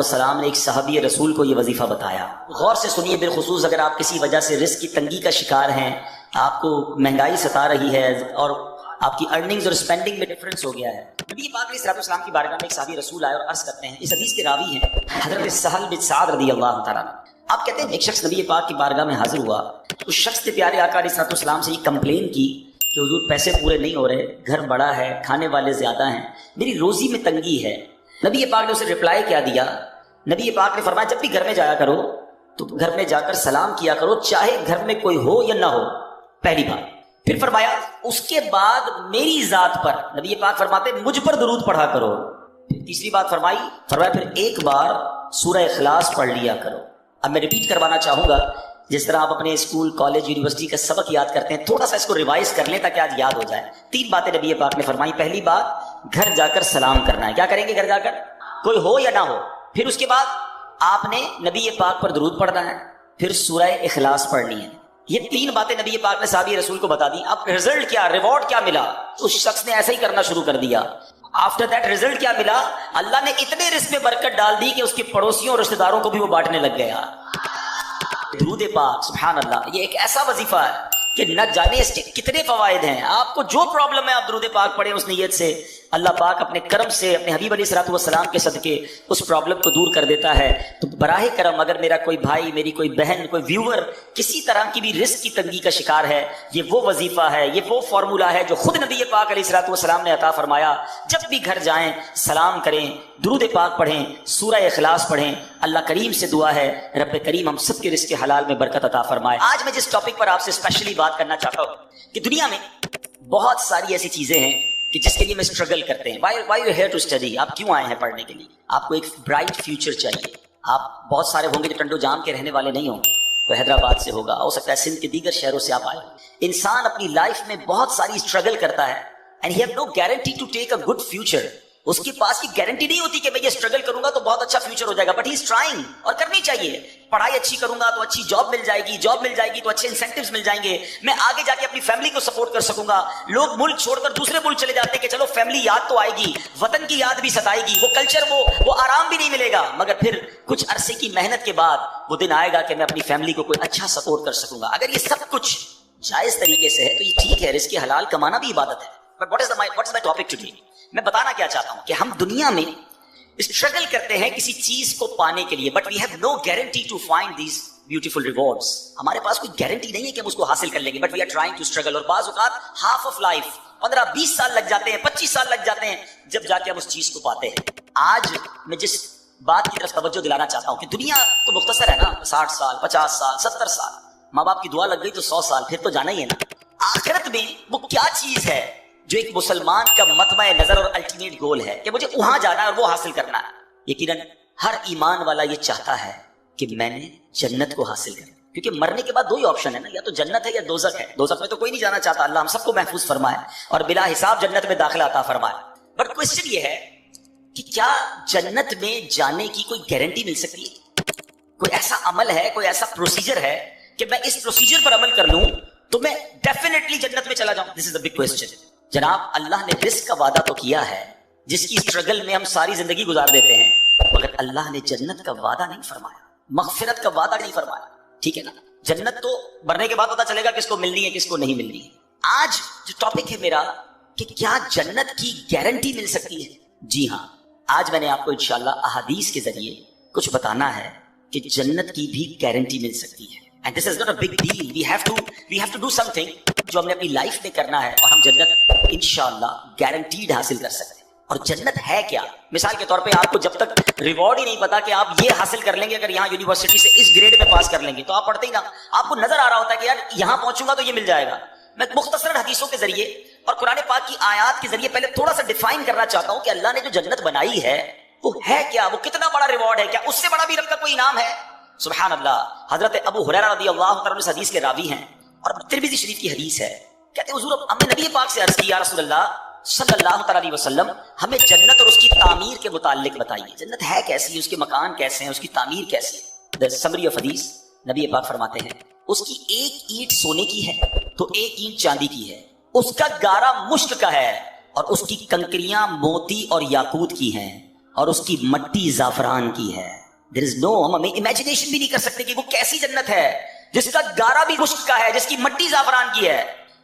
सलाम ने एक सहाबी रसूल को ये वजीफा बताया। गौर से सुनिए, बिलखुसूस अगर आप किसी वजह से रिस्क की तंगी का शिकार हैं, आपको महंगाई सता रही है और आपकी अर्निंग्स और स्पेंडिंग में डिफरेंस हो गया है। नबी पाक अलैहिस्सलाम की बारगाह में एक सहाबी रसूल आए और अर्ज करते हैं, इस हदीस के रावी हैं हजरत सहल बिन साद रज़ियल्लाहु तआला। आप कहते हैं एक शख्स नबी पाक की बारगाह में हाजिर हुआ, उस शख्स ने प्यारे आका अलैहिस्सलाम से ये कंप्लेन की कि हुजूर पैसे पूरे नहीं हो रहे, घर बड़ा है, खाने वाले ज्यादा हैं, मेरी रोजी में तंगी है। नबी पाक ने उसे रिप्लाई क्या दिया? नबी पाक ने फरमाया, जब भी घर में जाया करो तो घर में जाकर सलाम किया करो, चाहे घर में कोई हो या ना हो, पहली बात। फिर फरमाया उसके बाद मेरी जात पर, नबी पाक फरमाते मुझ पर दुरूद पढ़ा करो। फिर तीसरी बात फरमाया फिर एक बार सूरह इखलास पढ़ लिया करो। अब मैं रिपीट करवाना चाहूंगा, जिस तरह आप अपने स्कूल कॉलेज यूनिवर्सिटी का सबक याद करते हैं, थोड़ा सा इसको रिवाइज कर लें ताकि आज याद हो जाए। 3 बातें नबी पाक ने फरमाई। पहली बात, घर जाकर सलाम करना है। क्या करेंगे घर जाकर? कोई हो या ना हो। फिर उसके बाद आपने नबी पाक पर दुरूद पढ़ना है, फिर सूरह इखलास पढ़नी है। ये 3 बातें नबी पाक ने साहबी रसूल को बता दी। अब रिजल्ट क्या, रिवॉर्ड क्या मिला? उस शख्स ने ऐसा ही करना शुरू कर दिया। आफ्टर दैट रिजल्ट क्या मिला? अल्लाह ने इतने रिस्क में बरकत डाल दी कि उसके पड़ोसियों और रिश्तेदारों को भी वो बांटने लग गया। दुरूद पाक, सुभान अल्लाह, ये एक ऐसा वजीफा है कि न जाने इसके कितने फवायद हैं। आपको जो प्रॉब्लम है आप दुरूद पाक पढ़ें उस नीयत से, अल्लाह पाक अपने करम से, अपने हबीब अलैहिस्सलातु वस्सलाम के सदके उस प्रॉब्लम को दूर कर देता है। तो बराहे करम अगर मेरा कोई भाई, मेरी कोई बहन, कोई व्यूअर किसी तरह की भी रिस्क की तंगी का शिकार है, ये वो वजीफा है, ये वो फॉर्मूला है जो खुद नबी पाक अलैहिस्सलातु वस्सलाम ने अता फरमाया। जब भी घर जाएं सलाम करें, दुरूद पाक पढ़ें, सूरह इखलास पढ़ें। अल्लाह करीम से दुआ है रब करीम हम सबके रिस्क के हलाल में बरकत अता फरमाए। आज मैं जिस टॉपिक पर आपसे स्पेशली बात करना चाहता हूं कि दुनिया में बहुत सारी ऐसी चीजें हैं कि जिसके लिए मैं स्ट्रगल करते हैं। Why you here to study? आप क्यों आए हैं पढ़ने के लिए? आपको एक ब्राइट फ्यूचर चाहिए। आप बहुत सारे होंगे जो टंडो जाम के रहने वाले नहीं होंगे, कोई हैदराबाद से होगा, हो सकता है सिंध के दीगर शहरों से आप आए। इंसान अपनी लाइफ में बहुत सारी स्ट्रगल करता है and he have no guarantee to take a good future. उसके पास ये गारंटी नहीं होती कि मैं ये स्ट्रगल करूंगा तो बहुत अच्छा फ्यूचर हो जाएगा, बट ही इज ट्राइंग, और करनी चाहिए। पढ़ाई अच्छी करूंगा तो अच्छी जॉब मिल जाएगी, जॉब मिल जाएगी तो अच्छे इंसेंटिव्स मिल जाएंगे, मैं आगे जाके अपनी फैमिली को सपोर्ट कर सकूंगा। लोग मुल्क छोड़कर दूसरे मुल्क चले जाते हैं कि चलो फैमिली याद तो आएगी, वतन की याद भी सताएगी, वो कल्चर, वो आराम भी नहीं मिलेगा, मगर फिर कुछ अरसे की मेहनत के बाद वो दिन आएगा कि मैं अपनी फैमिली को कोई अच्छा सपोर्ट कर सकूंगा। अगर ये सब कुछ जायज तरीके से है तो ये ठीक है, रिस्क हलाल कमाना भी इबादत है। But what is my topic today? मैं बताना क्या चाहता हूं कि हम दुनिया में स्ट्रगल करते हैं किसी चीज को पाने के लिए, but we have no guarantee to find these beautiful rewards. हमारे पास कोई गारंटी नहीं है कि हम उसको हासिल कर लेंगे, but we are trying to struggle. और बाज़ औक़ात हाफ ऑफ लाइफ 15-20 साल लग जाते हैं, 25 साल लग जाते हैं, जब जाके हम उस चीज को पाते हैं। आज मैं जिस बात की तरफ तवज्जो दिलाना चाहता हूं कि दुनिया तो मुख्तसर है ना, 60 साल, 50 साल, 70 साल, माँ बाप की दुआ लग गई तो 100 साल, फिर तो जाना ही है ना। आखिरत में वो क्या चीज है जो एक मुसलमान का मतबा नजर और अल्टीमेट गोल है कि मुझे वहां जाना है और वो हासिल करना है? यकीनन हर ईमान वाला ये चाहता है कि मैंने जन्नत को हासिल करना, क्योंकि मरने के बाद 2 ही ऑप्शन है ना, या तो जन्नत है या दोज़ख है। दोज़ख में तो कोई नहीं जाना चाहता, अल्लाह हम सबको महफूज फरमाए और बिला हिसाब जन्नत में दाखिला अता फरमाए। बट क्वेश्चन ये है कि क्या जन्नत में जाने की कोई गारंटी मिल सकती है? कोई ऐसा अमल है, कोई ऐसा प्रोसीजर है कि मैं इस प्रोसीजर पर अमल कर लूं तो मैं डेफिनेटली जन्नत में चला जाऊं? This is the big question. जनाब, अल्लाह ने रिस्क का वादा तो किया है जिसकी स्ट्रगल में हम सारी जिंदगी गुजार देते हैं, मगर अल्लाह ने जन्नत का वादा नहीं फरमाया, मगफिरत का वादा नहीं फरमाया। ठीक है ना? जन्नत तो मरने के बाद पता चलेगा किसको मिलनी है किसको नहीं मिलनी है। आज जो टॉपिक है मेरा कि क्या जन्नत की गारंटी मिल सकती है? जी हाँ, आज मैंने आपको इंशाअल्लाह अहादीस के जरिए कुछ बताना है कि जन्नत की भी गारंटी मिल सकती है। And this is not a big deal, we have to do something जो हमने अपनी लाइफ में करना है और हम जन्नत इंशाअल्लाह गारंटीड हासिल कर सकते हैं। और जन्नत है क्या? मिसाल के तौर पे आपको जब तक रिवॉर्ड ही नहीं पता कि आप ये हासिल कर लेंगे, अगर यहाँ यूनिवर्सिटी से इस ग्रेड में पास कर लेंगे, तो आप पढ़ते ही ना, आपको नजर आ रहा होता है कि यार यहाँ पहुंचूंगा तो ये मिल जाएगा। मैं मुख्तसर हदीसों के जरिए और कुरान पाक की आयात के जरिए पहले थोड़ा सा डिफाइन करना चाहता हूं कि अल्लाह ने जो जन्नत बनाई है वो है क्या, वो कितना बड़ा रिवॉर्ड है, क्या उससे बड़ा भी रब का कोई इनाम है? सुभान अल्लाह। हजरत अबू हुरैरा रज़ियल्लाहु तआला अन्हु हदीस के रावी हैं और तिरमिज़ी शरीफ की हदीस है। कहते हैं हुजूर हमने नबी पाक से अर्ज की, या रसूल अल्लाह सल्लल्लाहु अलैहि वसल्लम, हमें जन्नत और उसकी तामीर के मुताल्लिक बताइए। जन्नत है कैसी, उसके मकान कैसे हैं, उसकी तामीर कैसी है? द समरी ऑफ हदीस, नबी पाक फरमाते हैं उसकी एक ईंट सोने की है तो एक ईंट चांदी की है, उसका गारा मुश्क का है और उसकी कंकरियां मोती और याकूत की हैं, اور اس کی मट्टी ज़ाफ़रान की है। There is no, हम इमेजिनेशन भी नहीं कर सकते कि वो कैसी जन्नत है जिसका गारा भी मुश्क का है, जिसकी मट्टी ज़ाफ़रान की है।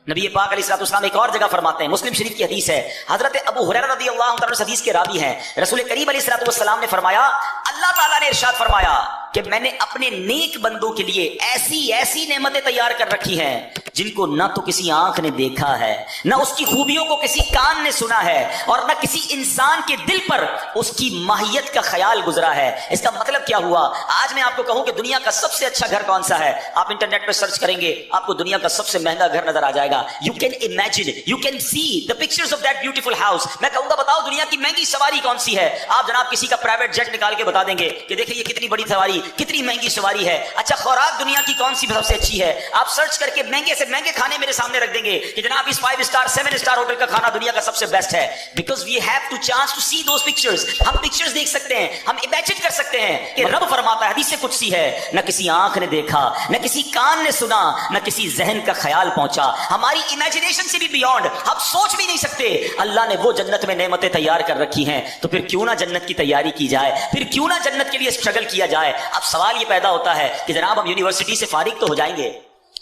नबी पाक अलैहिस्सलाम एक और जगह फरमाते हैं, मुस्लिम शरीफ की हदीस है, हजरत अबू हुरैरा रज़ियल्लाहु तआला हदीस के रावी हैं, रसूल करीम अलैहिस्सलाम ने फरमाया, अल्लाह ताला ने इरशाद फरमाया कि मैंने अपने नेक बंदों के लिए ऐसी ऐसी नेमतें तैयार कर रखी हैं जिनको ना तो किसी आंख ने देखा है, ना उसकी खूबियों को किसी कान ने सुना है, और ना किसी इंसान के दिल पर उसकी माहियत का ख्याल गुजरा है। इसका मतलब क्या हुआ? आज मैं आपको कहूं कि दुनिया का सबसे अच्छा घर कौन सा है, आप इंटरनेट पर सर्च करेंगे, आपको दुनिया का सबसे महंगा घर नजर आ जाएगा। You can imagine, you can see the pictures of that beautiful house. मैं कहूंगा बताओ दुनिया की महंगी सवारी कौन सी है, आप जनाब किसी का प्राइवेट जेट निकाल के बता देंगे कि देखिए ये कितनी बड़ी सवारी, कितनी महंगी सवारी है। अच्छा, खुराक दुनिया की कौन सी सबसे अच्छी है, आप सर्च करके महंगे से महंगे खाने मेरे सामने रख देंगे कि जनाब इस 5 स्टार 7 स्टार होटल का खाना दुनिया का सबसे बेस्ट है। Because we have to chance to see those pictures. हम पिक्चर्स देख सकते हैं, हम इमेजिन कर सकते हैं कि रब फरमाता है, हदीस से कुदसी है, न किसी आंख ने देखा, न किसी कान ने सुना, न किसी जहन का ख्याल पहुंचा, हमारी इमेजिनेशन से भी बियॉन्ड, हम सोच भी नहीं सकते। अल्लाह ने वो जन्नत में नेमतें तैयार कर रखी हैं, तो फिर क्यों ना जन्नत की तैयारी की जाए, फिर क्यों ना जन्नत के लिए स्ट्रगल किया जाए। अब सवाल ये पैदा होता है कि जनाब हम यूनिवर्सिटी से फारिग तो हो जाएंगे,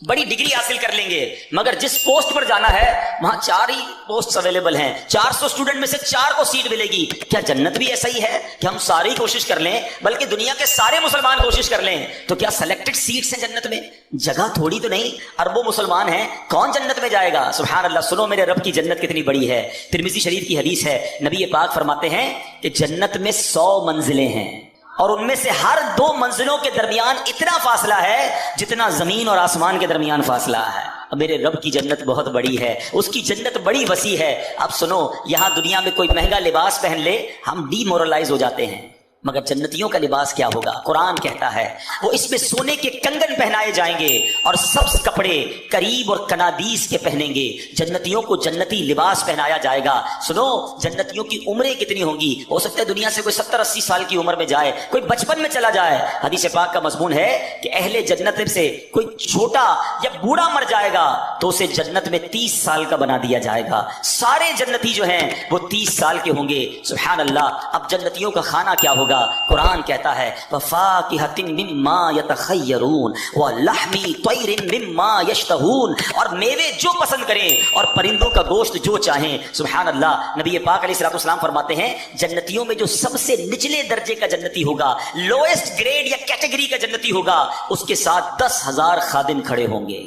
बड़ी डिग्री हासिल कर लेंगे, मगर जिस पोस्ट पर जाना है वहां 4 ही पोस्ट अवेलेबल हैं, 400 स्टूडेंट में से 4 को सीट मिलेगी। क्या जन्नत भी ऐसा ही है कि हम सारे ही कोशिश कर लें, बल्कि दुनिया के सारे मुसलमान कोशिश कर लें, तो क्या सेलेक्टेड सीट्स हैं जन्नत में? जगह थोड़ी तो नहीं, अरबों मुसलमान हैं, कौन जन्नत में जाएगा? सुभान अल्लाह, सुनो मेरे रब की जन्नत कितनी बड़ी है। तिरमिज़ी शरीफ की हदीस है, नबी पाक फरमाते हैं कि जन्नत में 100 मंजिलें हैं, और उनमें से हर 2 मंजिलों के दरमियान इतना फासला है जितना जमीन और आसमान के दरमियान फासला है। अब मेरे रब की जन्नत बहुत बड़ी है, उसकी जन्नत बड़ी वसी है। अब सुनो, यहां दुनिया में कोई महंगा लिबास पहन ले हम डीमोरलाइज हो जाते हैं, मगर जन्नतियों का लिबास क्या होगा? कुरान कहता है वो इसमें सोने के कंगन पहनाए जाएंगे और सब्ज कपड़े करीब और कनादीस के पहनेंगे। जन्नतियों को जन्नती लिबास पहनाया जाएगा। सुनो, जन्नतियों की उम्रें कितनी होंगी? हो सकता है दुनिया से कोई 70-80 साल की उम्र में जाए, कोई बचपन में चला जाए। हदीस पाक का मजमून है कि अहले जन्नत से कोई छोटा या बूढ़ा मर जाएगा तो उसे जन्नत में 30 साल का बना दिया जाएगा। सारे जन्नती जो हैं वो 30 साल के होंगे। सुभान अल्लाह। अब जन्नतियों का खाना क्या होगा? कुरान कहता है वफाकिहतिन मिम्मा यतखय्यरून व लहमी तैरिन मिम्मा यश्तहून, और मेवे जो पसंद करें और परिंदों का गोश्त जो चाहें। सुभान अल्लाह। नबी पाक अलैहिस्सलाम फरमाते हैं जन्नतियों में जो सबसे निचले दर्जे का जन्नती होगा, लोएस्ट ग्रेड या कैटेगरी का जन्नती होगा, उसके साथ 10,000 खादिम खड़े होंगे।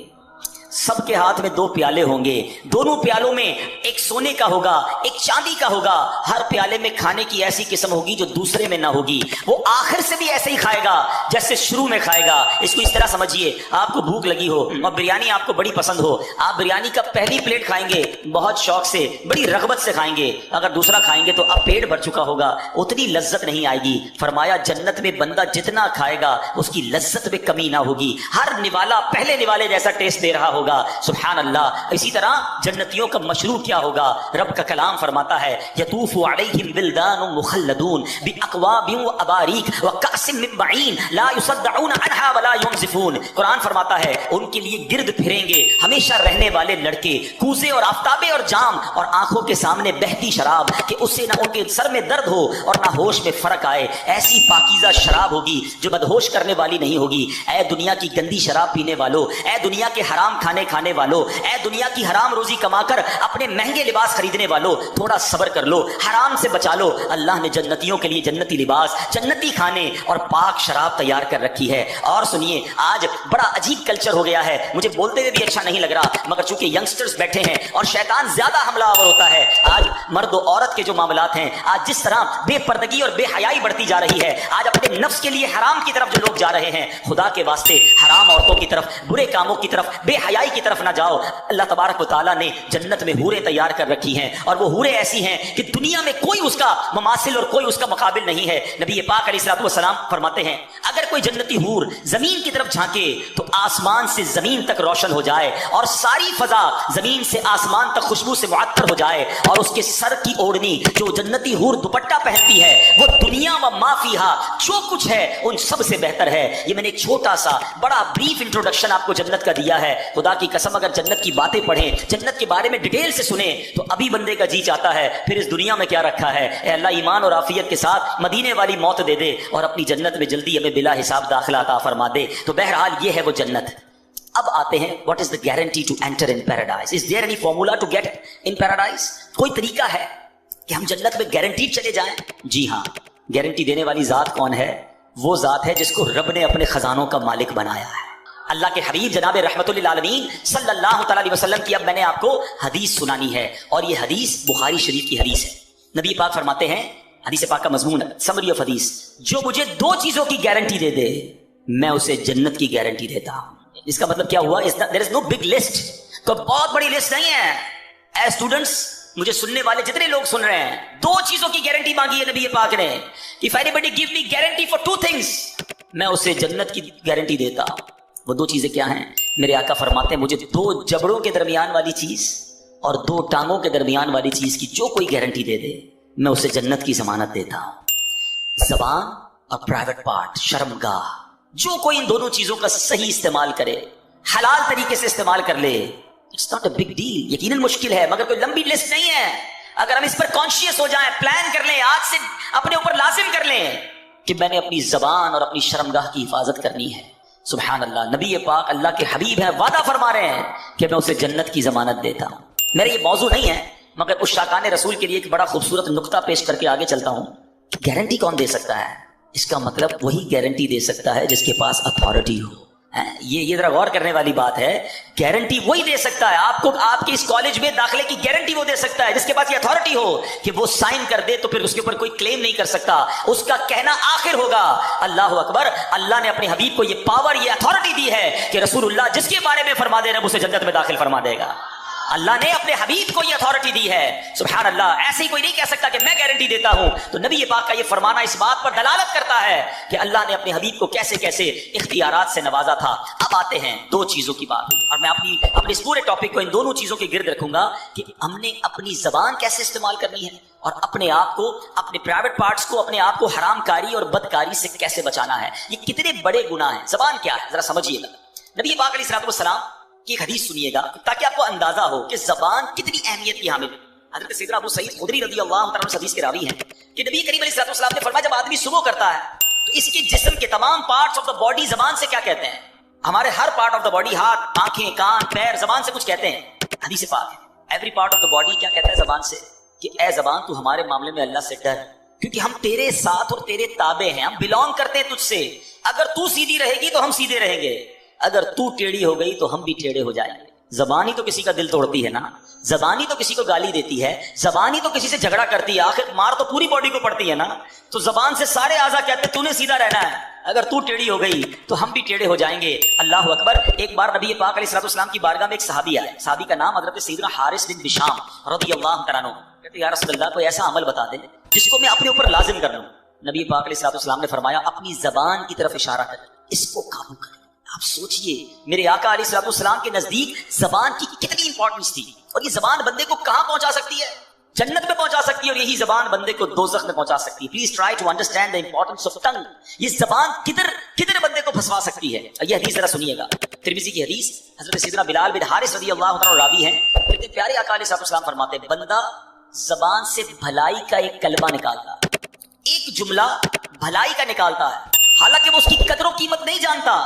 सबके हाथ में 2 प्याले होंगे, दोनों प्यालों में एक सोने का होगा, एक चांदी का होगा। हर प्याले में खाने की ऐसी किस्म होगी जो दूसरे में ना होगी। वो आखिर से भी ऐसे ही खाएगा जैसे शुरू में खाएगा। इसको इस तरह समझिए, आपको भूख लगी हो और बिरयानी आपको बड़ी पसंद हो, आप बिरयानी का पहली प्लेट खाएंगे बहुत शौक से, बड़ी रगबत से खाएंगे। अगर दूसरा खाएंगे तो अब पेट भर चुका होगा, उतनी लज्जत नहीं आएगी। फरमाया जन्नत में बंदा जितना खाएगा उसकी लज्जत में कमी ना होगी। हर निवाला पहले निवाले जैसा टेस्ट दे रहा होगा। सुभान अल्लाह। इसी तरह जन्नतियों का मशरूब क्या होगा? रब का कलाम फरमाता है यतूफु अलैहिम विल्दानुम मुखल्लदून बिअक्वाबिन व अबारीक व कासिम मिन मईन ला युसद्दऊन अन्हा वला युनज़िफून। कुरान फरमाता है उनके लिए गिर्द फिरेंगे हमेशा रहने वाले लड़के, कूजे और आफ्ताबे और जाम, और आंखों के सामने बहती शराब कि उससे ना उनके सर में दर्द हो और ना होश में फर्क आए। ऐसी पाकीज़ा शराब होगी जो बदहोश करने वाली नहीं होगी। ऐ दुनिया की गंदी शराब पीने वालों, ऐ दुनिया के हराम खाने वालों, ऐ दुनिया की हराम रोजी कमाकर अपने महंगे लिबास खरीदने वालों, थोड़ा सब्र कर लो, हराम से बचा लो। अल्लाह ने जन्नतियों के लिए जन्नती लिबास, जन्नती खाने और पाक शराब तैयार कर रखी है। और सुनिए, आज बड़ा अजीब कल्चर हो गया है, मुझे बोलते हुए भी अच्छा नहीं लग रहा, मगर चूंकि यंगस्टर्स बैठे हैं और शैतान ज्यादा हमलावर होता है। आज मर्द और औरत के जो मामलात हैं, आज जिस तरह बेपर्दगी और बेहयाई बढ़ती जा रही है, आज अपने नफ्स के लिए हराम की तरफ जो लोग जा रहे हैं, खुदा के वास्ते हराम औरतों की तरफ, बुरे कामों की तरफ, बेहयाई की तरफ ना जाओ। अल्लाह तबारक व तआला ने जन्नत में हूरें तैयार कर रखी हैं, और वो हूरें ऐसी हैं कि दुनिया में कोई उसका मुमासिल और कोई उसका मुकाबिल नहीं है। नबी पाक अलैहिस्सलाम फरमाते हैं अगर कोई जन्नती हूर जमीन की तरफ झांके तो आसमान से जमीन तक रोशन हो जाए और सारी फजा जमीन से आसमान तक खुशबू से मुअत्तर हो जाए, और उसके सर की ओढ़नी जो जन्नती हूर दुपट्टा पहनती है वो दुनिया व माफिहा जो कुछ है उन सब से बेहतर है। ये मैंने एक छोटा सा बड़ा ब्रीफ इंट्रोडक्शन आपको जन्नत का दिया है। खुदा खुदा की कसम अगर जन्नत की बातें पढ़ें, जन्नत के बारे में डिटेल से सुने, तो अभी बंदे का जी चाहता है फिर इस दुनिया में क्या रखा है, ए अल्लाह ईमान और आफियत के साथ मदीने वाली मौत दे दे और अपनी जन्नत में जल्दी हमें बिला हिसाब दाखिला अता फरमा दे। तो बहरहाल ये है वो जन्नत। अब आते हैं, what is the guarantee to enter in paradise? Is there any formula to get in paradise? कोई तरीका है कि हम जन्नत में गारंटीड चले जाएं? जी हाँ, गारंटी देने वाली जात कौन है? वो जात है जिसको रब ने अपने खजानों का मालिक बनाया है। अल्लाह के हबीब जनाब रहमतुल्लिल आलमीन सल्लल्लाहु अलैहि वसल्लम की अब मैंने आपको हदीस सुनानी है, और ये हदीस बुखारी शरीफ की हदीस है। नबी पाक फरमाते हैं, हदीस पाक का मजमून, समरी ऑफ हदीस, जो मुझे दो चीजों की गारंटी दे दे मैं उसे जन्नत की गारंटी देता हूं। इसका मतलब क्या हुआ? There is no big list, तो बहुत बड़ी लिस्ट नहीं है। स्टूडेंट्स, मुझे सुनने वाले जितने लोग सुन रहे हैं, दो चीजों की गारंटी मांगी है नबी पाक ने, if anybody give me guarantee for two things, मैं उसे जन्नत की गारंटी देता हूं। वो दो चीजें क्या हैं? मेरे आका फरमाते हैं, मुझे दो जबड़ों के दरमियान वाली चीज और दो टांगों के दरमियान वाली चीज की जो कोई गारंटी दे दे मैं उसे जन्नत की जमानत देता हूं। ज़बान और प्राइवेट पार्ट, शर्मगाह, जो कोई इन दोनों चीजों का सही इस्तेमाल करे, हलाल तरीके से इस्तेमाल कर ले, it's not a big deal. यकीनन मुश्किल है मगर कोई लंबी लिस्ट नहीं है। अगर हम इस पर कॉन्शियस हो जाएं, प्लान कर लें, आज से अपने ऊपर लाजिम कर लें कि मैंने अपनी जबान और अपनी शर्मगाह की हिफाजत करनी है। सुभान अल्लाह, नबी पाक अल्लाह के हबीब हैं, वादा फरमा रहे हैं कि मैं उसे जन्नत की जमानत देता हूं। मेरा ये मौजू नहीं है मगर उस शाकान रसूल के लिए एक बड़ा खूबसूरत नुक्ता पेश करके आगे चलता हूं। गारंटी कौन दे सकता है? इसका मतलब वही गारंटी दे सकता है जिसके पास अथॉरिटी हो। ये जरा गौर करने वाली बात है। गारंटी वही दे सकता है आपको, आपके इस कॉलेज में दाखिले की गारंटी वो दे सकता है जिसके पास ये अथॉरिटी हो कि वो साइन कर दे, तो फिर उसके ऊपर कोई क्लेम नहीं कर सकता, उसका कहना आखिर होगा। अल्लाह अकबर, अल्लाह ने अपने हबीब को ये पावर, ये अथॉरिटी दी है कि रसूलुल्लाह जिसके बारे में फरमा दे रब उसे जन्नत में दाखिल फरमा देगा। अल्लाह ने अपने हबीब को ये अथॉरिटी दी है। सुभान अल्लाह, ऐसे ही कोई नहीं कह सकता कि मैं गारंटी देता हूं। तो नबी पाक का ये फरमाना इस बात पर दलालत करता है कि अल्लाह ने अपने हबीब को कैसे कैसे इख्तियारात से नवाजा था। अब आते हैं दो चीजों की बात, और मैं अपने इस पूरे टॉपिक को इन दोनों चीजों के गिर्द रखूंगा कि हमने अपनी जबान कैसे इस्तेमाल करनी है और अपने आप को, अपने प्राइवेट पार्ट्स को, अपने आप को हरामकारी और बदकारी से कैसे बचाना है। ये कितने बड़े गुनाह हैं। जबान क्या है, जरा समझिएगा। नबी पाक अलैहिस्सलाम की एक हदीस सुनिएगा ताकि आपको अंदाजा हो कि जबान कितनी अहमियत की हामिल है। हजरत सैयदना अबू सईद खुदरी रज़ियल्लाहु तआला अन्हु हदीस के रावी हैं कि नबी करीम अलैहिस्सलाम ने फरमाया, जब आदमी सुबह करता है तो इसके जिस्म के तमाम पार्ट्स ऑफ द बॉडी जबान से क्या कहते हैं? हमारे हर पार्ट ऑफ द बॉडी, हाथ, आंखें, कान, पैर, जबान से कुछ कहते हैं। हदीस पाक है, every part of the body क्या कहता है जबान से कि ए जबान तू हमारे मामले में अल्लाह से डर, क्योंकि हम तेरे साथ और तेरे ताबे हैं, हम बिलोंग करते हैं तुझसे। अगर तू सीधी रहेगी तो हम सीधे रहेंगे, अगर तू टेढ़ी हो गई तो हम भी टेढ़े हो जाएंगे। जबान ही तो किसी का दिल तोड़ती है ना, जबान ही तो किसी को गाली देती है, जबान ही तो किसी से झगड़ा करती है, आखिर मार तो पूरी बॉडी को पड़ती है ना। तो जबान से सारे आज़ा कहते तूने सीधा रहना है, अगर तू टेढ़ी हो गई तो हम भी टेढ़े हो जाएंगे। अल्लाह अकबर। एक बार नबी पाक अलैहिस्सलाम की बारगाह में एक सहाबी आए, सहाबी का नाम हजरत सैयदना हारिस बिन बिशाम रज़ियल्लाहु तआला अन्हु। कहते या रसूलल्लाह, कोई ऐसा अमल बता दे जिसको मैं अपने ऊपर लाजिम कर लूं। नबी पाक अलैहिस्सलाम ने फरमाया, अपनी जबान की तरफ इशारा कर, इसको काबू कर। आप सोचिए, मेरे आका अलैहिस्सलाम के नजदीक जबान की कितनी इंपॉर्टेंस थी, और ये जबान बंदे को कहां पहुंचा सकती है? जन्नत में पहुंचा सकती है, और यही जबान बंदे को दोज़ख में पहुंचा सकती है। Please try to understand the importance of tongue. ये जबान किधर किधर बंदे को फंसवा सकती है। ये हदीस जरा सुनिएगा, तिरमिज़ी की हदीस, हजरत सैयदना बिलाल बिन हारिस रज़ियल्लाहु तआला रावी हैं। कहते प्यारे आका अलैहिस्सलाम फरमाते, बंदा जबान से भलाई का एक कलमा निकालता, एक जुमला भलाई का निकालता है, हालांकि वो उसकी कदर और कीमत नहीं जानता,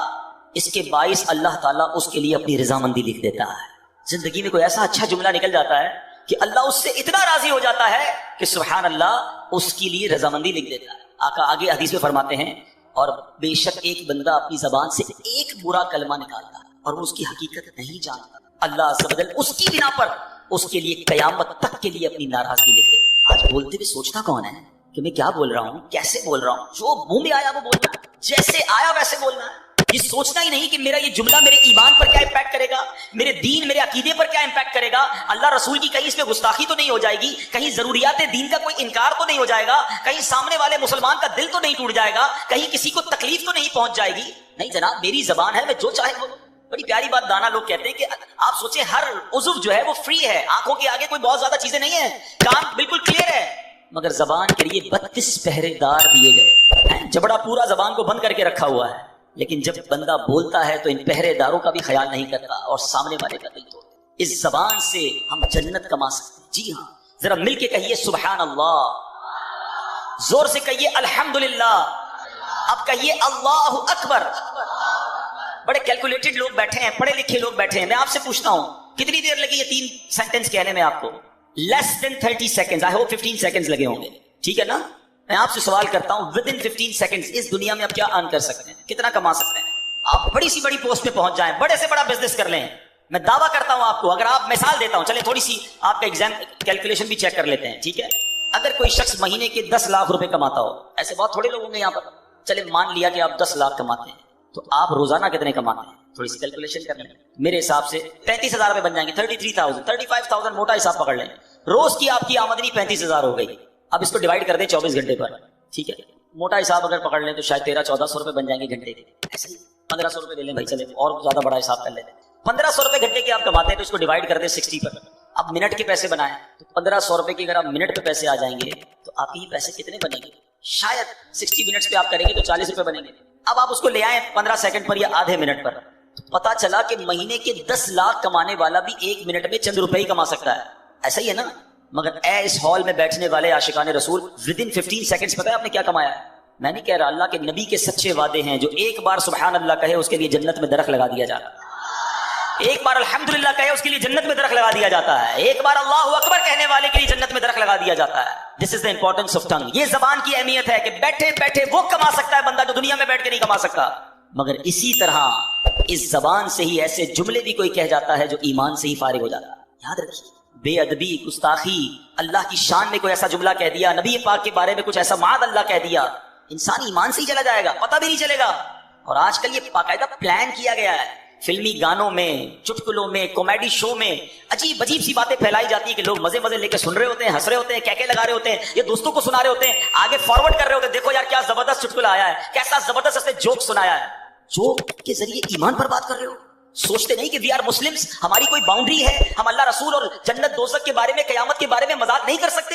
इसके बाइस अल्लाह ताला उसके लिए अपनी रजामंदी लिख देता है। जिंदगी में कोई ऐसा अच्छा जुमला निकल जाता है कि अल्लाह उससे इतना राजी हो जाता है कि सुभान अल्लाह उसके लिए रजामंदी लिख देता है। आका आगे हदीस में फरमाते हैं, और बेशक एक बंदा अपनी जबान से एक बुरा कलमा निकालता है और वो उसकी हकीकत नहीं जानता, अल्लाह अज़्ज़ उसकी बिना पर उसके लिए कयामत तक के लिए अपनी नाराजगी लिख देता। आज बोलते हुए सोचता कौन है कि मैं क्या बोल रहा हूं, कैसे बोल रहा हूं? जो मुंह में आया वो बोलना है, जैसे आया वैसे बोलना है। ये सोचना ही नहीं कि मेरा ये जुमला मेरे ईमान पर क्या इंपैक्ट करेगा, मेरे दीन, मेरे अकीदे पर क्या इंपैक्ट करेगा, अल्लाह रसूल की कहीं इसमें गुस्ताखी तो नहीं हो जाएगी, कहीं जरूरियात दीन का कोई इनकार तो नहीं हो जाएगा, कहीं सामने वाले मुसलमान का दिल तो नहीं टूट जाएगा, कहीं किसी को तकलीफ तो नहीं पहुंच जाएगी। नहीं जनाब, मेरी जबान है, मैं जो चाहे बोलूं। बड़ी प्यारी बात दाना लोग कहते हैं कि आप सोचे हर उज़्व जो है वो फ्री है, आंखों के आगे कोई बहुत ज्यादा चीजें नहीं है, कान बिल्कुल क्लियर है, मगर जबान के लिए 32 पहरेदार दिए गए हैं। जबड़ा पूरा जबान को बंद करके रखा हुआ है। لیکن جب بندہ بولتا ہے تو ان پہرے داروں کا بھی خیال نہیں کرتا اور سامنے والے کا دل توڑ دیتا۔ اس زبان سے ہم جنت کما سکتے ہیں۔ جی ہاں، ذرا مل کے کہیے سبحان اللہ، زور سے کہیے الحمدللہ، اب کہیے اللہ اکبر۔ بڑے کیلکولیٹڈ لوگ بیٹھے ہیں، پڑھے لکھے لوگ بیٹھے ہیں، میں آپ سے پوچھتا ہوں کتنی دیر لگی یہ 3 سینٹنس کہنے میں آپ کو؟ لیس دین 30 سیکنڈز، آئی ہوپ 15 سیکنڈز لگے ہوں گے، ٹھیک ہے نا؟ میں آپ سے سوال کرتا ہوں ود ان 15 سیکنڈز اس دنیا میں آپ کیا ارن کر سکتے ہیں، کتنا کما سکتے ہیں؟ آپ بڑی سی بڑی پوسٹ پہ پہنچ جائیں، بڑے سے بڑا بزنس کر لیں، میں دعویٰ کرتا ہوں آپ کو، اگر آپ مثال دیتا ہوں، چلیں تھوڑی سی آپ کا ایگزام کیلکولیشن بھی چیک کر لیتے ہیں، ٹھیک ہے؟ اگر کوئی شخص مہینے کے 10 لاکھ روپے کماتا ہو، ایسے بہت تھوڑے لوگ ہوں گے یہاں پر، چلے مان لیا کہ آپ 10 لاکھ کماتے ہیں، تو آپ روزانہ کتنے کماتے ہیں؟ تھوڑی سی کیلکولیشن کر لیں، میرے حساب سے 33,000 روپے بن جائیں گے، 33,000 35,000 موٹا حساب پکڑ لیں، روز کی آپ کی آمدنی 35,000 ہو گئی۔ اب اس کو ڈیوائڈ کر دیں 24 گھنٹے پر، ٹھیک ہے؟ موٹا حساب اگر پکڑ لیں تو شاید 1300-1400 روپے بن جائیں گے گھنٹے کے، ایسے ہی 1500 روپے لے لیں بھائی، چلے اور زیادہ بڑا حساب کر لیتے ہیں، 1500 روپے گھنٹے کے آپ کماتے ہیں تو اس کو ڈیوائڈ کر دیں 60 پر، اب منٹ کے پیسے بنائیں تو 1500 روپے کے اگر آپ منٹ پہ پیسے آ جائیں گے تو آپ کے یہ پیسے کتنے بنیں گے؟ شاید 60 منٹس پہ آپ کریں گے تو 40 روپے بنیں گے۔ اب آپ اس کو لے آئیں 15 سیکنڈ پر یا آدھے منٹ پر، تو پتا چلا کہ مہینے کے 10 لاکھ کمانے والا بھی 1 منٹ میں چند روپے ہی کما سکتا ہے، ایسا ہی ہے نا؟ مگر اے اس ہال میں بیٹھنے والے عاشقان رسول، ود ان 15 سیکنڈز پتہ ہے آپ نے کیا کمایا ہے؟ میں نہیں کہہ رہا، اللہ کے نبی کے سچے وعدے ہیں، جو ایک بار سبحان اللہ کہے اس کے لیے جنت میں درخت لگا دیا جاتا ہے، ایک بار الحمدللہ کہے اس کے لیے جنت میں درخت لگا دیا جاتا ہے، ایک بار اللہ اکبر کہنے والے کے لیے جنت میں درخت لگا دیا جاتا ہے۔ دس از دا امپورٹنس آف ٹنگ، یہ زبان کی اہمیت ہے کہ بیٹھے بیٹھے وہ کما سکتا ہے بندہ جو دنیا میں بیٹھ کے نہیں کما سکتا، مگر اسی طرح اس زبان سے ہی ایسے جملے بھی کوئی کہہ جاتا ہے جو ایمان سے ہی فارغ ہو جاتا ہے۔ یاد رکھیے، بے ادبی، گستاخی، اللہ کی شان میں کوئی ایسا جملہ کہہ دیا، نبی پاک کے بارے میں کچھ ایسا معاذ اللہ کہہ دیا، انسان ایمان سے ہی چلا جائے گا، پتہ بھی نہیں چلے گا۔ اور آج کل یہ باقاعدہ پلان کیا گیا ہے، فلمی گانوں میں، چٹکلوں میں، کامیڈی شو میں عجیب عجیب سی باتیں پھیلائی جاتی ہیں کہ لوگ مزے مزے لے کے سن رہے ہوتے ہیں، ہنس رہے ہوتے ہیں، کہکے لگا رہے ہوتے ہیں، یہ دوستوں کو سنا رہے ہوتے ہیں، آگے فارورڈ کر رہے ہوتے ہیں، دیکھو یار کیا زبردست چٹکلا آیا ہے، کیسا زبردست اس نے جوک سنایا ہے۔ جوک کے ذریعے ایمان پر بات کر رہے ہو، سوچتے نہیں کہ وی آر مسلمز، ہماری کوئی باؤنڈری ہے، ہم اللہ رسول اور جنت دوزخ کے بارے میں، قیامت کے بارے میں مذاق نہیں کر سکتے۔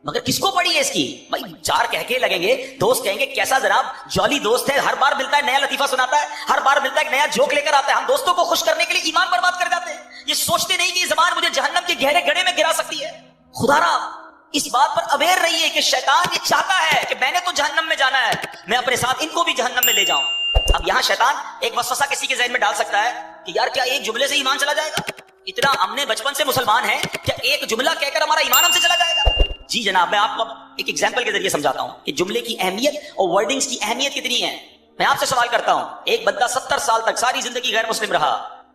مگر کس کو پڑی ہے اس کی؟ بھائی 4 کہکے لگیں گے، دوست کہیں گے کیسا جناب جولی دوست ہے، ہر بار ملتا ہے نیا لطیفہ سناتا ہے، ہر بار ملتا ہے ایک نیا جوک لے کر آتا ہے، ہم دوستوں کو خوش کرنے کے لیے ایمان پر بات کر جاتے ہیں۔ یہ سوچتے نہیں کہ یہ زبان مجھے جہنم کے گہرے گڑھے میں گرا سکتی ہے۔ خدا را اس بات پر اویئر رہیے کہ شیطان یہ چاہتا ہے کہ میں نے تو جہنم میں جانا ہے، میں اپنے ساتھ ان کو بھی جہنم میں لے جاؤں۔ اب یہاں شیطان ایک وسوسہ کسی کے ذہن میں ڈال سکتا ہے کہ یار کیا ایک جملے سے ایمان چلا جائے گا؟ اتنا ہم نے بچپن سے مسلمان ہیں، کیا ایک جملہ کہہ کر ہمارا ایمان ہم سے چلا جائے گا؟ جی جناب، میں آپ کو ایک ایگزامپل کے ذریعے سمجھاتا ہوں کہ جملے کی اہمیت اور ورڈنگز کی اہمیت کتنی ہے۔ میں آپ سے سوال کرتا ہوں، ایک بندہ 70 سال تک ساری زندگی غیر مسلم رہا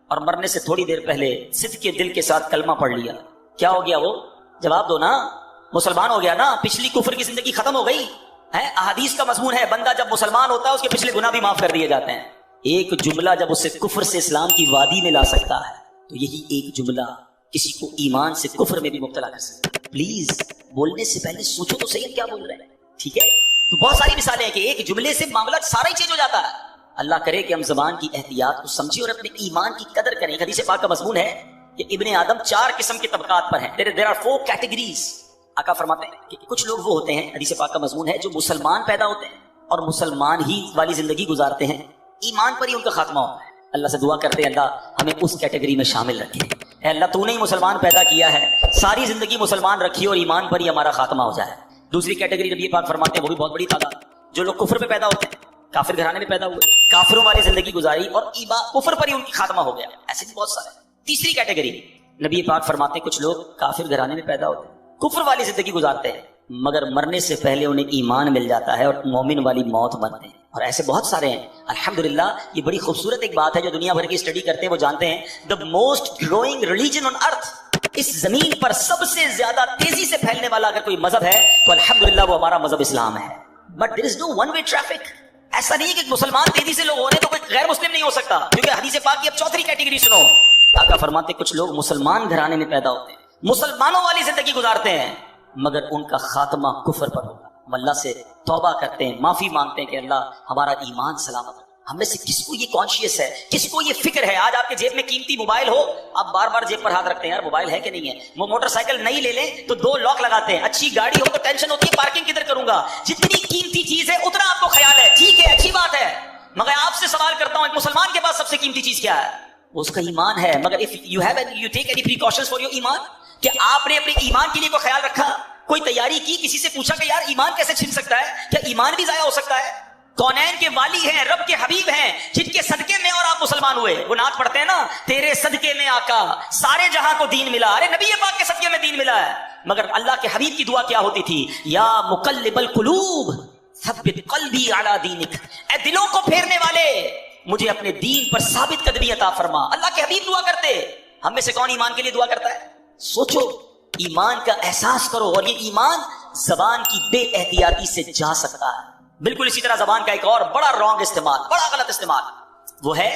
اور مرنے سے تھوڑی دیر پہلے صدق کے دل کے ساتھ کلمہ پڑھ لیا، کیا ہو گیا وہ؟ جواب دو نا، مسلمان ہو گیا نا، پچھلی کفر کی زندگی ختم ہو گئی ہے۔ احادیث کا مضمون ہے بندہ جب مسلمان ہوتا ہے اس کے پچھلے گناہ بھی معاف کر دیے جاتے ہیں۔ ایک جملہ جب اسے کفر سے اسلام کی وادی میں لا سکتا ہے تو یہی ایک جملہ کسی کو ایمان سے کفر میں بھی مبتلا کر سکتا ہے۔ پلیز بولنے سے پہلے سوچو تو صحیح کیا بول رہے ہیں، ٹھیک ہے؟ تو بہت ساری مثالیں ہیں کہ ایک جملے سے معاملہ سارا ہی چینج ہو جاتا ہے۔ اللہ کرے کہ ہم زبان کی احتیاط کو سمجھیں اور اپنے ایمان کی قدر کریں۔ حدیث پاک کا مضمون ہے کہ ابن آدم 4 قسم کے طبقات پر ہیں، there are 4 categories۔ آقا فرماتے ہیں کہ کچھ لوگ وہ ہوتے ہیں، حدیث پاک کا مضمون ہے، جو مسلمان پیدا ہوتے ہیں اور مسلمان ہی والی زندگی گزارتے ہیں، ایمان پر ہی ان کا خاتمہ ہوتا ہے۔ اللہ سے دعا کرتے ہیں اللہ ہمیں اس کیٹیگری میں شامل رکھے۔ اے اللہ تو نے ہی مسلمان پیدا کیا ہے، ساری زندگی مسلمان رکھی اور ایمان پر ہی ہمارا خاتمہ ہو جائے۔ دوسری کیٹیگری نبی پاک فرماتے ہیں وہ بھی بہت بڑی تعداد، جو لوگ کفر پہ پیدا ہوتے ہیں، کافر گھرانے میں پیدا ہوئے، کافروں والی زندگی گزاری اور کفر پر ہی ان کی خاتمہ ہو گیا، ایسے بھی بہت سارے۔ تیسری کیٹیگری نبی پاک فرماتے ہیں کچھ لوگ کافر گھرانے میں پیدا ہوتے ہیں، کفر والی زندگی گزارتے ہیں، مگر مرنے سے پہلے انہیں ایمان مل جاتا ہے اور مومن والی موت مرتے ہیں، اور ایسے بہت سارے ہیں۔ الحمدللہ یہ بڑی خوبصورت ایک بات ہے جو دنیا بھر کی اسٹڈی کرتے ہیں وہ جانتے ہیں، the most growing religion on earth, اس زمین پر سب سے زیادہ تیزی سے پھیلنے والا اگر کوئی مذہب ہے تو الحمدللہ وہ ہمارا مذہب اسلام ہے۔ But there is no one way traffic, ایسا نہیں ہے کہ مسلمان تیزی سے لوگ ہونے تو کوئی غیر مسلم نہیں ہو سکتا، کیونکہ حدیث پاک کی اب 4تھی کیٹیگری سنو۔ آقا فرماتے کچھ لوگ مسلمان گھرانے میں پیدا ہوتے ہیں، مسلمانوں والی زندگی گزارتے ہیں، مگر ان کا خاتمہ کفر پر ہوگا۔ ہم اللہ سے توبہ کرتے ہیں، معافی مانگتے ہیں کہ اللہ ہمارا ایمان سلامت۔ ہم میں سے کس کو یہ کانشیس ہے، کس کو یہ فکر ہے؟ آج آپ کے جیب میں قیمتی موبائل ہو، آپ بار بار جیب پر ہاتھ رکھتے ہیں، یار موبائل ہے کہ نہیں ہے۔ وہ موٹر سائیکل نہیں لے لیں تو 2 لاک لگاتے ہیں، اچھی گاڑی ہو تو ٹینشن ہوتی ہے پارکنگ کدھر کروں گا۔ جتنی قیمتی چیز ہے اتنا آپ کو خیال ہے، ٹھیک ہے اچھی بات ہے، مگر آپ سے سوال کرتا ہوں ایک مسلمان کے پاس سب سے قیمتی چیز کیا ہے؟ اس کا ایمان ہے. مگر if you have you take any precautions for your ایمان, کہ آپ نے اپنے ایمان کے لیے کوئی خیال رکھا, کوئی تیاری کی, کسی سے پوچھا کہ یار ایمان کیسے چھن سکتا ہے, کیا ایمان بھی ضائع ہو سکتا ہے؟ کونین کے والی ہیں, رب کے حبیب ہیں, جن کے صدقے میں اور آپ مسلمان ہوئے. وہ نعت پڑھتے ہیں نا, تیرے صدقے میں آقا سارے جہاں کو دین ملا. ارے نبی پاک کے صدقے میں دین ملا ہے. مگر اللہ کے حبیب کی دعا کیا ہوتی تھی؟ یا مقلب القلوب ثبت قلبی علی دینک, اے دلوں کو پھیرنے والے مجھے اپنے دین پر ثابت قدمی عطا فرما. اللہ کے حبیب دعا کرتے. ہم میں سے کون ایمان کے لیے دعا کرتا ہے؟ سوچو, ایمان کا احساس کرو. اور یہ ایمان زبان کی بے احتیاطی سے جا سکتا ہے. بالکل اسی طرح زبان کا ایک اور بڑا رانگ استعمال, بڑا غلط استعمال, وہ ہے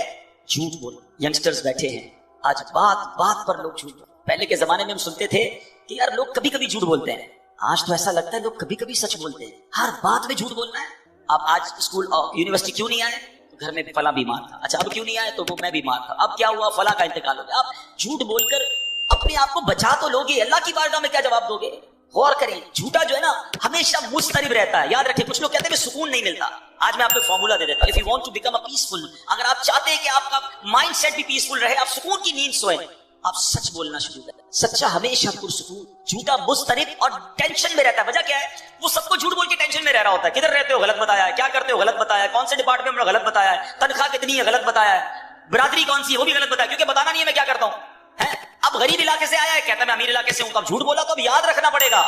جھوٹ بولنا. ینگسٹرز بیٹھے ہیں آج, بات بات پر لوگ جھوٹ. پہلے کے زمانے میں ہم سنتے تھے کہ یار لوگ کبھی کبھی جھوٹ بولتے ہیں. آج تو ایسا لگتا ہے لوگ کبھی کبھی سچ بولتے ہیں. ہر بات میں جھوٹ بولنا ہے. آپ آج اسکول یونیورسٹی کیوں نہیں آئے؟ گھر میں فلاں بیمار تھا. اچھا اب کیوں نہیں آئے؟ تو وہ میں بیمار تھا. اب کیا ہوا؟ فلاں کا انتقال ہو گیا. آپ جھوٹ بول کر اپنے آپ کو بچا تو لوگے, اللہ کی بارگاہ میں کیا جواب دو گے؟ غور کریں. جھوٹا جو ہے نا ہمیشہ مضطرب رہتا ہے. یاد رکھیں, کچھ لوگ کہتے ہیں سکون نہیں ملتا. آج میں آپ کو فارمولا دے دیتا ہوں. If you want to become a peaceful, اگر آپ چاہتے ہیں کہ آپ کا مائنڈ سیٹ بھی پیسفل رہے, آپ سکون کی نیند سوئیں, آپ سچ بولنا شروع کریں. سچا ہمیشہ پرسکون, جھوٹا مضطرب اور ٹینشن میں رہتا ہے. وجہ کیا ہے؟ وہ سب کو جھوٹ بول کے ٹینشن میں رہ رہا ہوتا ہے. کدھر رہتے ہو؟ غلط بتایا ہے. کیا کرتے ہو؟ غلط بتایا ہے. کون سے ڈپارٹمنٹ میں غلط بتایا ہے. تنخواہ کتنی ہے؟ غلط بتایا ہے. برادری کون سی ہے؟ وہ بھی غلط بتایا, کیونکہ بتانا نہیں ہے میں کیا کرتا ہوں. اب غریب علاقے سے آیا ہے, کہتا ہے میں امیر علاقے سے ہوں. تو اب جھوٹ بولا تو اب یاد رکھنا پڑے گا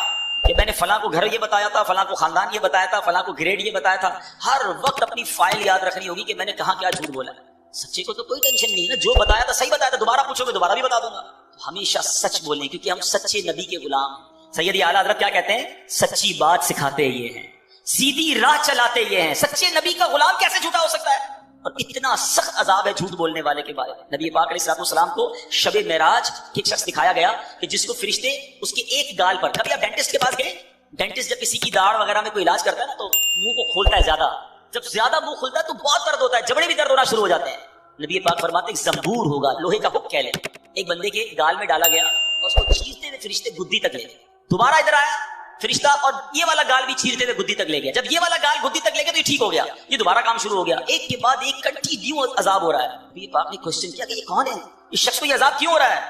کہ میں نے فلاں کو گھر یہ بتایا تھا, فلاں کو خاندان یہ بتایا تھا, فلاں کو گریڈ یہ بتایا تھا. ہر وقت اپنی فائل یاد رکھنی ہوگی کہ میں نے کہاں کیا جھوٹ بولا. سچے کو تو کوئی ٹینشن نہیں ہے نا, جو بتایا تھا صحیح بتایا تھا, دوبارہ پوچھو گے دوبارہ بھی بتا دوں گا. ہمیشہ سچ بولیں, کیونکہ ہم سچے نبی کے غلام ہیں. سید اعلیٰ حضرت کیا کہتے ہیں؟ سچی بات سکھاتے یہ ہیں, سیدھی راہ چلاتے یہ ہیں. سچے نبی کا غلام کیسے جھوٹا ہو سکتا ہے؟ اور اتنا سخت عذاب ہے جھوٹ بولنے والے کے بارے میں. نبی پاک علیہ السلام کو شب معراج ایک شخص دکھایا گیا کہ جس کو فرشتے اس کے ایک گال پر, کبھی آپ ڈینٹسٹ کے پاس گئے؟ ڈینٹسٹ جب کسی کی داڑھ وغیرہ میں کوئی علاج کرتا ہے نا تو منہ کو کھولتا ہے زیادہ. جب زیادہ منہ کھلتا ہے تو بہت درد ہوتا ہے, جبڑے بھی درد ہونا شروع ہو جاتے ہیں. نبی پاک فرماتے ایک زنبور ہوگا, لوہے کا ہک کہہ لیں, ایک بندے کے گال میں ڈالا گیا اور اس کو چیرتے ہوئے فرشتے گدی تک لے گئے. دوبارہ ادھر آیا فرشتہ اور یہ والا گال بھی چیرتے ہوئے گدی تک لے گیا. جب یہ والا گال گدی تک لے گیا تو یہ ٹھیک ہو گیا. یہ دوبارہ کام شروع ہو گیا. ایک کے بعد ایک کنٹینیو عذاب ہو رہا ہے. نبی پاک نے کوسچن کیا کہ یہ کون ہے, اس شخص کو یہ عذاب کیوں ہو رہا ہے؟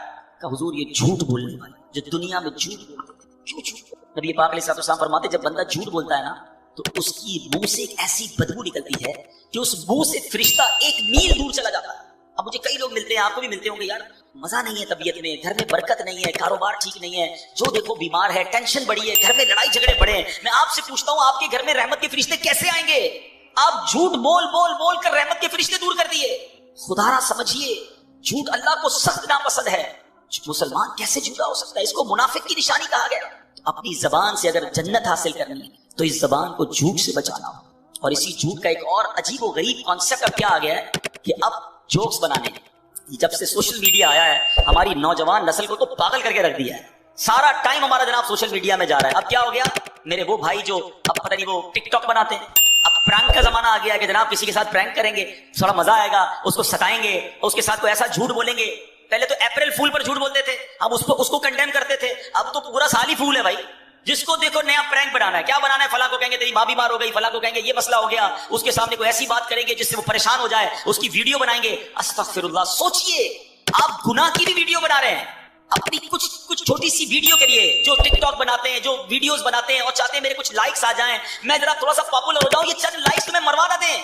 کہ حضور یہ جھوٹ بولنے والے جو دنیا میں جھوٹ بولتے ہیں. کیوں جھوٹ؟ نبی پاک علیہ السلام فرماتے جب بندہ جھوٹ بولتا ہے نا تو اس کی منہ سے ایک ایسی بدبو نکلتی ہے کہ اس منہ سے فرشتہ ایک میل دور چلا جاتا ہے. اب مجھے کئی لوگ ملتے ہیں, آپ کو بھی ملتے ہوں گے, یار مزہ نہیں ہے طبیعت میں, گھر میں برکت نہیں ہے, کاروبار ٹھیک نہیں ہے, جو دیکھو بیمار ہے, ٹینشن بڑی ہے, گھر میں لڑائی جھگڑے بڑے ہیں. میں آپ سے پوچھتا ہوں آپ کے گھر میں رحمت کے فرشتے کیسے آئیں گے؟ آپ جھوٹ بول بول بول کر رحمت کے فرشتے دور کر دیے. خدا را سمجھیے, جھوٹ اللہ کو سخت ناپسند ہے. مسلمان کیسے جھوٹا ہو سکتا ہے؟ اس کو منافق کی نشانی کہا گیا. اپنی زبان سے اگر جنت حاصل کرنی ہے تو اس زبان کو جھوٹ سے بچانا ہو. اور اسی جھوٹ کا ایک اور عجیب و غریب کانسیپٹ اب کیا آ گیا ہے کہ اب جوکس بنانے, جب سے سوشل میڈیا آیا ہے ہماری نوجوان نسل کو تو پاگل کر کے رکھ دیا ہے. سارا ٹائم ہمارا جناب سوشل میڈیا میں جا رہا ہے. اب کیا ہو گیا, میرے وہ بھائی جو اب پتہ نہیں وہ ٹک ٹاک بناتے ہیں, اب پرینک کا زمانہ آ گیا ہے کہ جناب کسی کے ساتھ پرینک کریں گے, تھوڑا مزہ آئے گا, اس کو ستائیں گے, اس کے ساتھ کوئی ایسا جھوٹ بولیں گے. پہلے تو اپریل فول پر جھوٹ بولتے تھے, اب اس کو کنڈیم کرتے تھے, اب تو پورا سال ہی فول ہے بھائی. جس کو دیکھو نیا پرینک بنانا ہے. کیا بنانا ہے؟ فلاں کو کہیں گے تیری ماں بیمار ہو گئی, فلاں کو کہیں گے یہ مسئلہ ہو گیا, اس کے سامنے کوئی ایسی بات کریں گے جس سے وہ پریشان ہو جائے, اس کی ویڈیو بنائیں گے. استغفر اللہ. سوچئے آپ گناہ کی بھی ویڈیو بنا رہے ہیں اپنی کچھ چھوٹی سی ویڈیو کے لیے. جو ٹک ٹاک بناتے ہیں, جو ویڈیوز بناتے ہیں اور چاہتے ہیں میرے کچھ لائکس آ جائیں, میں ذرا تھوڑا سا پاپولر ہو جاؤں, یہ چند لائکس تمہیں مروا نہ دیں.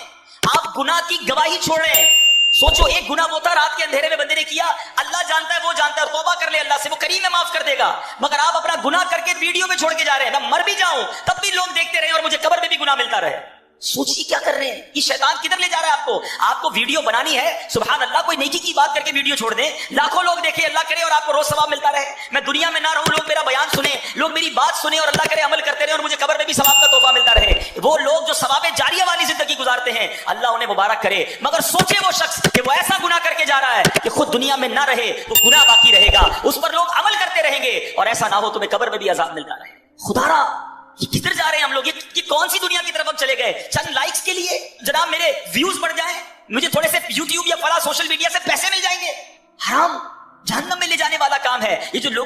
آپ گناہ کی گواہی چھوڑ رہے ہیں. سوچو ایک گناہ وہ تھا رات کے اندھیرے میں بندے نے کیا, اللہ جانتا ہے, وہ جانتا ہے, اور توبہ کر لے اللہ سے, وہ کریم ہے, معاف کر دے گا. مگر آپ اپنا گناہ کر کے ویڈیو میں چھوڑ کے جا رہے ہیں. میں مر بھی جاؤں تب بھی لوگ دیکھتے رہے اور مجھے قبر میں بھی گناہ ملتا رہے. سوچیے کیا کر رہے ہیں, یہ شیطان کدھر لے جا رہا ہے آپ کو. آپ کو ویڈیو بنانی ہے, سبحان اللہ, کوئی نیکی کی بات کر کے ویڈیو چھوڑ دیں, لاکھوں لوگ دیکھیں, اللہ کرے اور آپ کو روز ثواب ملتا رہے. میں دنیا میں نہ رہوں, لوگ میرا بیان سنیں, لوگ میری بات سنیں اور اللہ کرے عمل کرتے رہے اور مجھے قبر میں بھی ثواب کا تحفہ ملتا رہے. وہ لوگ جو ثواب جاریہ والی زندگی گزارتے ہیں, اللہ انہیں مبارک کرے. مگر سوچے وہ شخص کہ وہ ایسا گناہ کر کے جا رہا ہے کہ خود دنیا میں نہ رہے, وہ گناہ باقی رہے گا, اس پر لوگ عمل کرتے رہیں گے, اور ایسا نہ ہو تمہیں قبر میں بھی عذاب ملتا رہے. خدا را یہ کدھر جا رہے ہیں ہم لوگ, یہ کون سی دنیا کی طرف ہم چلے گئے؟ چند لائکس کے لیے جناب میرے ویوز بڑھ جائیں, مجھے تھوڑے سے یوٹیوب یا فلاں سوشل میڈیا سے پیسے مل جائیں گے. حرام جہنم میں لے جانے والا کام ہے یہ جو لوگ